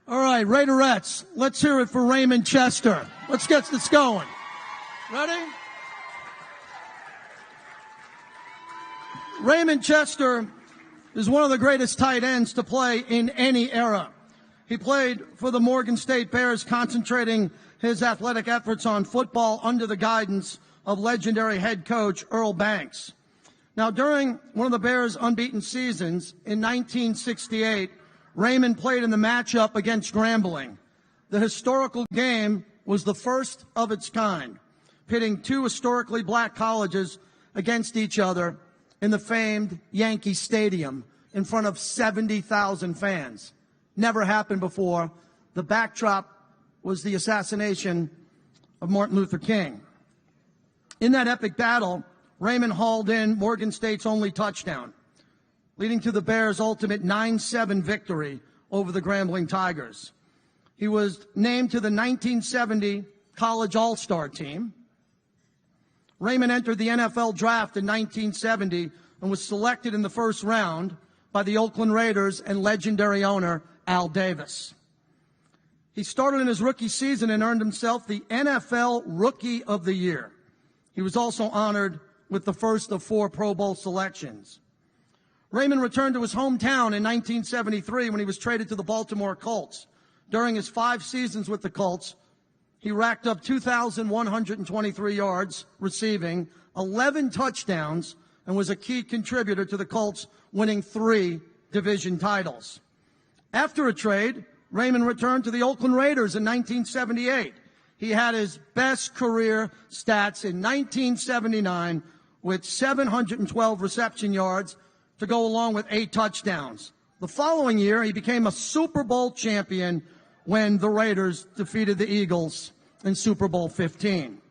All right, Raiderettes, let's hear it for Raymond Chester. Let's get this going. Ready? Raymond Chester is one of the greatest tight ends to play in any era. He played for the Morgan State Bears, concentrating his athletic efforts on football under the guidance of legendary head coach Earl Banks. Now, during one of the Bears' unbeaten seasons in 1968, Raymond played in the matchup against Grambling. The historical game was the first of its kind, pitting two historically black colleges against each other in the famed Yankee Stadium in front of 70,000 fans. Never happened before. The backdrop was the assassination of Martin Luther King. In that epic battle, Raymond hauled in Morgan State's only touchdown, leading to the Bears' ultimate 9-7 victory over the Grambling Tigers. He was named to the 1970 College All-Star team. Raymond entered the NFL draft in 1970 and was selected in the first round by the Oakland Raiders and legendary owner Al Davis. He started in his rookie season and earned himself the NFL Rookie of the Year. He was also honored with the first of 4 Pro Bowl selections. Raymond returned to his hometown in 1973 when he was traded to the Baltimore Colts. During his 5 seasons with the Colts, he racked up 2,123 yards receiving, 11 touchdowns, and was a key contributor to the Colts winning 3 division titles. After a trade, Raymond returned to the Oakland Raiders in 1978. He had his best career stats in 1979 with 712 reception yards to go along with 8 touchdowns. The following year, he became a Super Bowl champion when the Raiders defeated the Eagles in Super Bowl 15.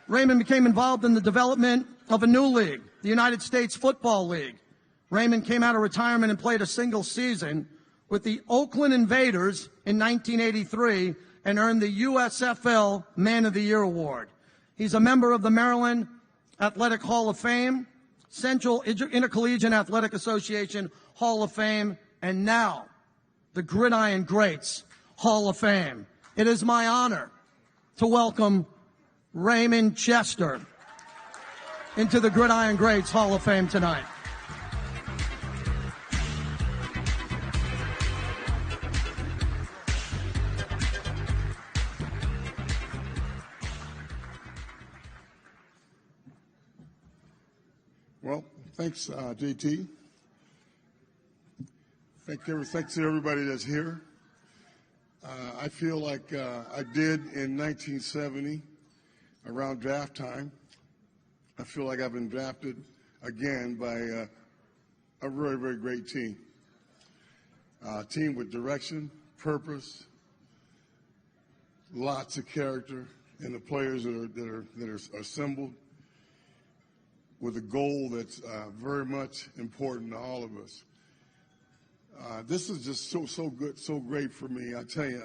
Raymond became involved in the development of a new league, the United States Football League. Raymond came out of retirement and played a single season with the Oakland Invaders in 1983 and earned the USFL Man of the Year Award. He's a member of the Maryland Athletic Hall of Fame, Central Intercollegiate Athletic Association Hall of Fame, and now the Gridiron Greats Hall of Fame. It is my honor to welcome Raymond Chester into the Gridiron Greats Hall of Fame tonight. Well, thanks, JT. Thanks to everybody that's here. I feel like I did in 1970, around draft time. I feel like I've been drafted again by a very, very great team. A team with direction, purpose, lots of character, and the players that are assembled with a goal that's very much important to all of us. This is just so good, so great for me. I tell you,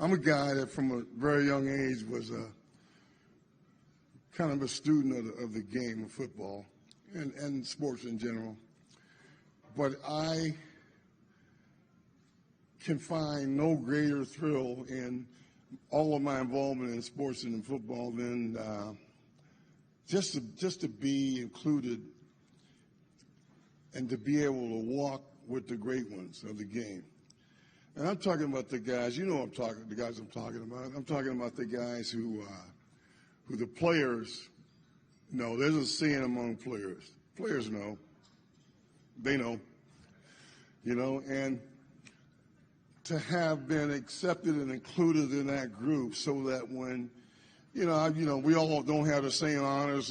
I'm a guy that from a very young age was kind of a student of the game of football and sports in general. But I can find no greater thrill in all of my involvement in sports and in football than just to be included and to be able to walk with the great ones of the game. And I'm talking about the guys, you know the guys I'm talking about. I'm talking about the guys who the players know. There's a saying among players. Players know. They know. You know, and to have been accepted and included in that group so that when we all don't have the same honors.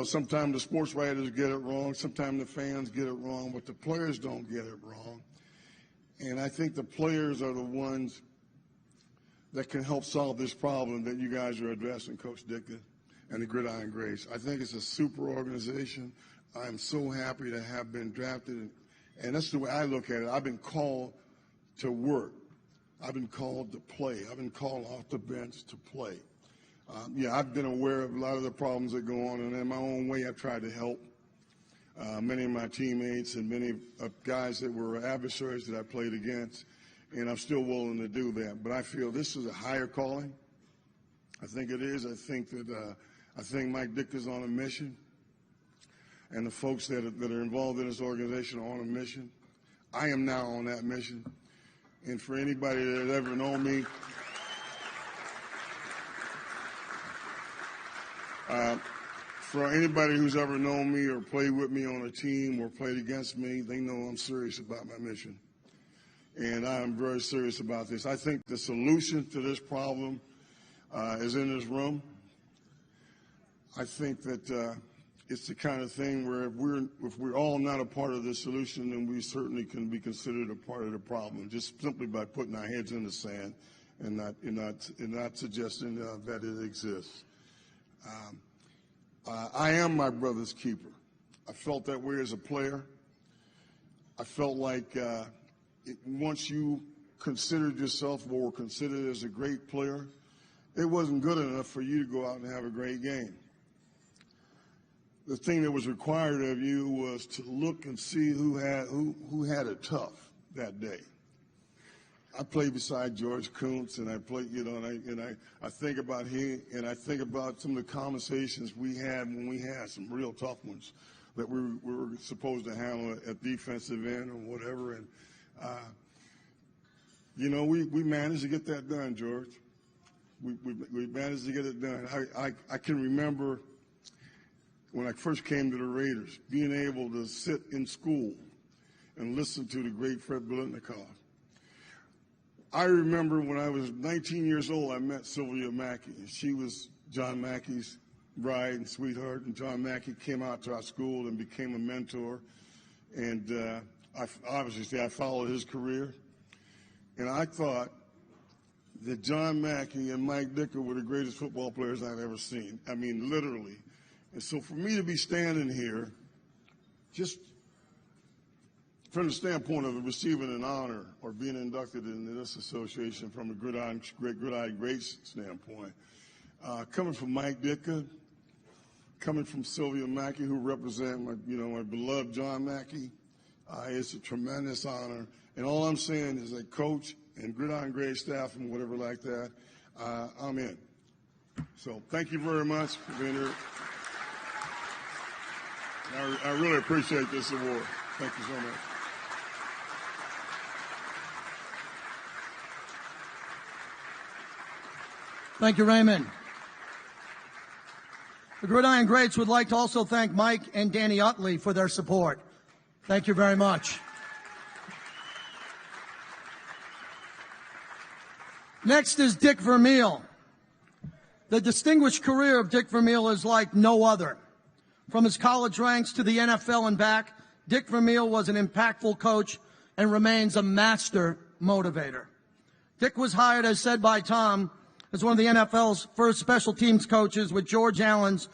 Sometimes the sports writers get it wrong. Sometimes the fans get it wrong, but the players don't get it wrong. And I think the players are the ones that can help solve this problem that you guys are addressing, Coach Dickon and the Gridiron Greats. I think it's a super organization. I'm so happy to have been drafted, and that's the way I look at it. I've been called to work. I've been called to play. I've been called off the bench to play. I've been aware of a lot of the problems that go on, and in my own way, I've tried to help. many of my teammates and many guys that were adversaries that I played against, and I'm still willing to do that. But I feel this is a higher calling. I think it is. I think Mike Dick is on a mission, and the folks that are involved in this organization are on a mission. I am now on that mission. And for anybody that has ever known me, for anybody who's ever known me or played with me on a team or played against me, they know I'm serious about my mission. And I am very serious about this. I think the solution to this problem is in this room. I think that it's the kind of thing where if we're all not a part of the solution, then we certainly can be considered a part of the problem, just simply by putting our heads in the sand and not suggesting that it exists. I am my brother's keeper. I felt that way as a player. I felt like once you considered yourself or were considered as a great player, it wasn't good enough for you to go out and have a great game. The thing that was required of you was to look and see who had it tough that day. I played beside George Kuntz, and I played, I think about him, and I think about some of the conversations we had when we had some real tough ones that we were supposed to handle at defensive end or whatever. And we managed to get that done, George. We managed to get it done. I can remember when I first came to the Raiders, being able to sit in school and listen to the great Fred Biletnikoff. I remember when I was 19 years old, I met Sylvia Mackey. She was John Mackey's bride and sweetheart, and John Mackey came out to our school and became a mentor. And I followed his career. And I thought that John Mackey and Mike Dicker were the greatest football players I'd ever seen. I mean, literally. And so for me to be standing here, just from the standpoint of receiving an honor or being inducted into this association from a Gridiron Greats standpoint, coming from Mike Ditka, coming from Sylvia Mackey, who represent my beloved John Mackey, it's a tremendous honor. And all I'm saying is that coach and Gridiron Greats staff and whatever like that, I'm in. So thank you very much for being here. I really appreciate this award. Thank you so much. Thank you, Raymond. The Gridiron Greats would like to also thank Mike and Danny Utley for their support. Thank you very much. Next is Dick Vermeil. The distinguished career of Dick Vermeil is like no other. From his college ranks to the NFL and back, Dick Vermeil was an impactful coach and remains a master motivator. Dick was hired, as said by Tom, as one of the NFL's first special teams coaches with George Allen's